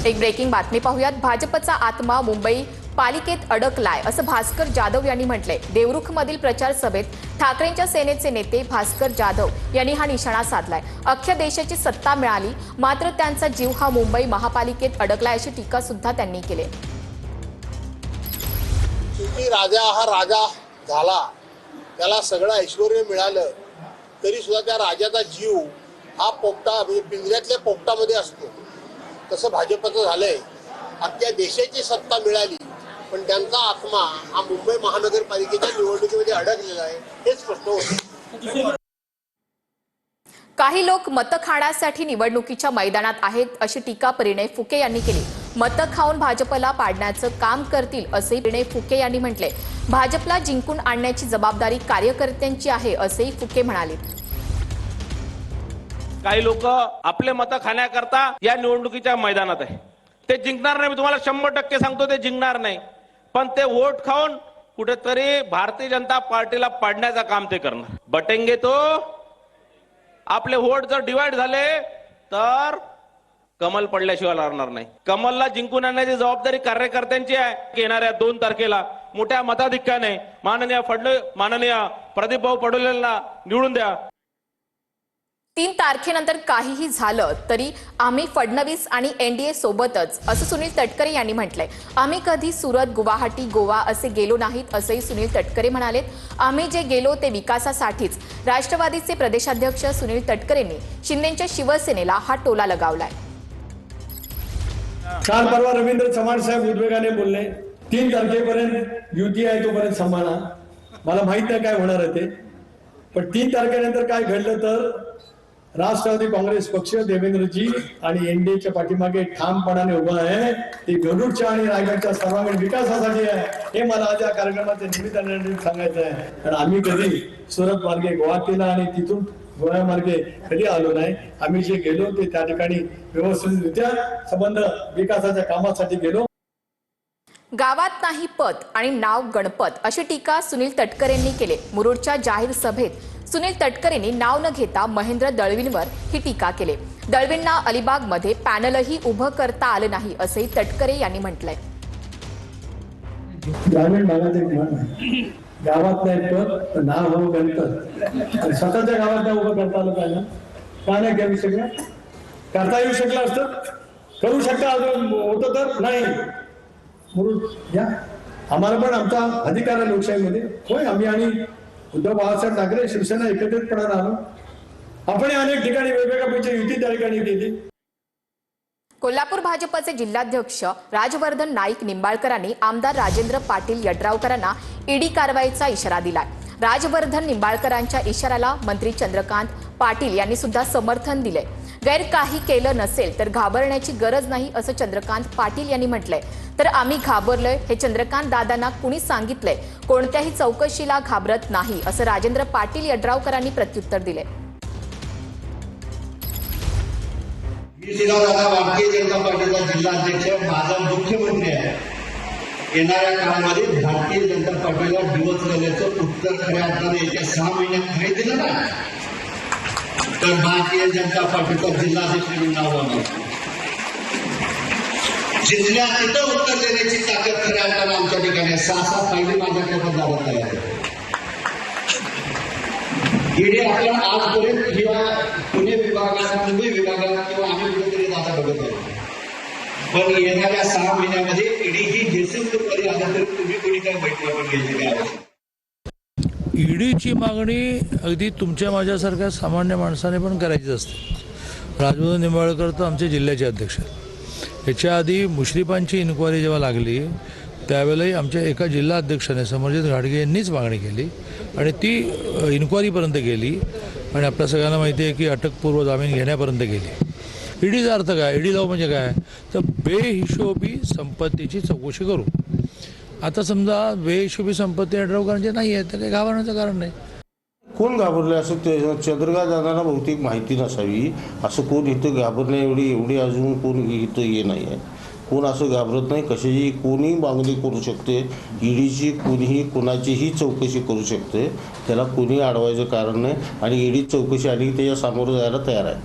एक ब्रेकिंग बातमी पाहूयात। भाजपचा आत्मा मुंबई पालिकेत अडकलाय असं भास्कर जाधव यांनी म्हटलंय। देवरुखमधील प्रचार सभेत ठाकरेंच्या सेनेचे नेते भास्कर जाधव यांनी हा निशाणा साधलाय। अख्ख्या देशाची सत्ता मिळाली, मात्र त्यांचा जीव हा मुंबई महापालिकेत अडकलाय अशी टीका सुद्धा त्यांनी केली। राजा हा राजा झाला, त्याला सगळं ऐश्वर्य मिळालं, तरी सुद्धा त्या राजाचा जीव हा पोपटा म्हणजे पिंजऱ्यातल्या पोपटामध्ये असतो। तसं भाजपचं झालंय। अख्ख्या देशाची सत्ता मिळाली, पण त्यांचा आत्मा हा मुंबई महानगरपालिकेच्या निवडणुकीमध्ये अडकलेला आहे, हे स्पष्ट होतं। काही लोक मतं खाण्यासाठी निवडणुकीच्या मैदानात आहेत अशी टीका परिणय फुके यांनी केली। मतं खाऊन भाजपला पाडण्याचं काम करतील असेही परिणय फुके यांनी म्हटले। भाजपला जिंकून आणण्याची जबाबदारी कार्यकर्त्यांची आहे असेही फुके म्हणाले। काही लोक आपले मतं खाण्याकरता या निवडणुकीच्या मैदानात आहे, ते जिंकणार नाही। मी तुम्हाला 100% सांगतो, ते जिंकणार नाही, पण ते वोट खाऊन कुठेतरी भारतीय जनता पार्टीला पाडण्याचं काम ते करणार। बटेंगे तो आपले वोट जर डिवाइड झाले तर कमल पडल्याशिवाय राहणार नाही। कमलला जिंकून आणण्याची जबाबदारी कार्यकर्त्यांची आहे। येणाऱ्या 2 तारखेला मोठ्या मताधिक्याने माननीय प्रदीपभाऊ पडोलेंना निवडून द्या। 3 तारखेनंतर काहीही झालं तरी आम्ही फडणवीस आणि एनडीए सोबतच असं सुनील तटकरे यांनी म्हटलंय। आम्ही कधी सुरत, गुवाहाटी, गोवा असे गेलो नाहीत असंही सुनील तटकरे म्हणालेत। आम्ही जे गेलो ते विकासासाठीच। राष्ट्रवादीचे प्रदेशाध्यक्ष सुनील तटकरेंनी शिंदेच्या शिवसेनेला हा टोला लगावलाय। काल परवा रवींद्र चव्हाण साहेब उद्वेगाने बोलले, 3 तारखेपर्यंत युती आहे तोपर्यंत सांभाळा। मला माहित नाही काय होणार आहे ते, पण 3 तारखेनंतर काय घडलं तर राष्ट्रवादी काँग्रेस पक्ष देवेंद्रजी आणि एनडीएच्या पाठीमागे ठामपणाने उभा आहे। ती गरुडच्या आणि रायगडच्या सर्वांगीण विकासासाठी आहे, हे मला आज या कार्यक्रमाच्या निमित्ताने सांगायचं आहे। कारण आम्ही कधी सुरत मार्गे गुवाहाटीला आणि तिथून गोव्या मार्गे कधी आलो नाही। आम्ही जे गेलो ते त्या ठिकाणी व्यवस्थितरित्या संबंध विकासाच्या कामासाठी गेलो। गावात नाही पत आणि नाव गणपत अशी टीका सुनील तटकरेंनी केली। मुरुडच्या जाहीर सभेत सुनील तटकरेंनी नाव न घेता महेंद्र दळवींवर ही टीका केली। दळवींना अलिबागमध्ये पॅनलही उभं करता आलं नाही असंही तटकरे यांनी म्हटलंय। ग्रामीण भागात एक म्हण आहे, गावात नाही पत नाव हो गणपत। स्वतःच्या गावात नाही उभं करता आलं पाहिजे, का नाही करू शकलं? करता येऊ शकलं असतं, करू शकता होतं तर नाही। मुरुड या आम्हाला पण आमचा अधिकार आहे लोकशाहीमध्ये। होय, आम्ही आणि उद्धव बाळासाहेब ठाकरे शिवसेना एकत्रितपणे आलो। आपण अनेक ठिकाणी वेगवेगळ्या पैकी युती त्या ठिकाणी केली। कोल्हापूर भाजपचे जिल्हाध्यक्ष राजवर्धन नाईक निंबाळकरांनी आमदार राजेंद्र पाटील यड्रावकरांना ईडी कारवाईचा इशारा दिलाय। राजवर्धन निंबाळकरांच्या इशाऱ्याला मंत्री चंद्रकांत पाटील यांनी सुद्धा समर्थन दिलंय। गैर काही केलं नसेल तर घाबरण्याची गरज नाही असं चंद्रकांत पाटील यांनी म्हटलंय। तर आम्ही घाबरलोय हे चंद्रकांत दादांना कुणी सांगितलंय? कोणत्याही चौकशीला घाबरत नाही असं राजेंद्र पाटील यड्रावकरांनी प्रत्युत्तर दिले। भारतीय जनता पार्टीचा जिल्हाध्यक्ष माझा मुख्यमंत्री आहे। येणाऱ्या काळामध्ये भारतीय जनता पार्टीला डिवचलेल्याचं उत्तर खऱ्या अर्थाने येत्या 6 महिन्यात खरे दिलं ना, तर भारतीय जनता पार्टीचा जिल्हाध्यक्ष म्हणून नाव आलं। जिल्ह्या तिथं उत्तर देण्याची ताकद खऱ्या अर्थाने आमच्या ठिकाणी 6 फायदे माझ्याकडे जात आहे। ईडी आपण आजपर्यंत किंवा पुणे विभागात, मुंबई विभागात किंवा आम्ही कुठेतरी दादा बघत आहोत, पण येणाऱ्या 6 महिन्यामध्ये ईडी ही देशभरमध्ये आला तरी तुम्ही कोणी काय बैठक पण घ्यायची काय? ईडीची मागणी अगदी तुमच्या माझ्यासारख्या सामान्य माणसाने पण करायची असते। राजवर्धन निंबाळकर तर आमचे जिल्ह्याचे अध्यक्ष आहेत। याच्या आधी मुश्रीफांची इन्क्वायरी जेव्हा लागली त्यावेळेलाही आमच्या एका जिल्हा अध्यक्षाने समरजित घाटगे यांनीच मागणी केली आणि ती इन्क्वायरीपर्यंत गेली आणि आपल्या सगळ्यांना माहिती आहे की अटकपूर्व जामीन घेण्यापर्यंत गेली। ईडीचा अर्थ काय? ईडी लाव म्हणजे काय? तर बेहिशोबी संपत्तीची चौकशी करू। आता समजा बेहिशोबी संपत्ती यड्रावकरांची नाही आहे, तर काही घाबरण्याचं कारण नाही। कोण घाबरले असं चंद्रकांत दादांना बहुतेक माहिती नसावी। असं कोण इथं घाबरणे एवढी अजून कोण इथं ये नाही आहे। कोण असं घाबरत नाही, कशाची कोणी मागणी करू शकते। ईडीची कोणीही कोणाचीही चौकशी करू शकते, त्याला कोणी अडवायचं कारण नाही आणि ईडी चौकशी आली त्याच्या सामोरं जायला तयार आहे।